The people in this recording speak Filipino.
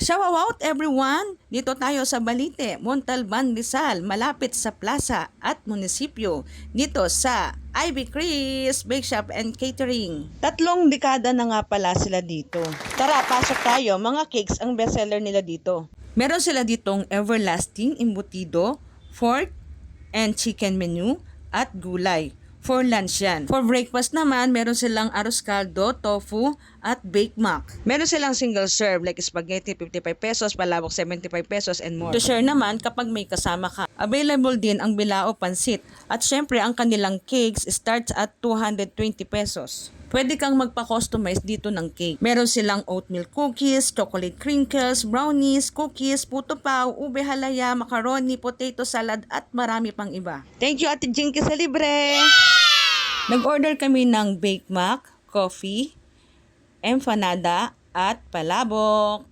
Shout out everyone! Dito tayo sa Balite, Montalban, Rizal, malapit sa plaza at munisipyo. Dito sa Ivy Chris Bake Shop and Catering. 3 dekada na nga pala sila dito. Tara, pasok tayo. Mga cakes ang bestseller nila dito. Meron sila ditong everlasting embutido, pork and chicken menu at gulay. For lunch yan. For breakfast naman, meron silang arroz caldo, tofu, at baked mac. Meron silang single serve like spaghetti 55 pesos, palabok 75 pesos, and more. To share naman kapag may kasama ka. Available din ang bilao pansit. At syempre, ang kanilang cakes starts at 220 pesos. Pwede kang magpa-customize dito ng cake. Meron silang oatmeal cookies, chocolate crinkles, brownies, cookies, puto pao, ube halaya, macaroni, potato salad, at marami pang iba. Thank you, Ate Jinky, sa libre! Nag-order kami ng baked mac, coffee, empanada, at palabok.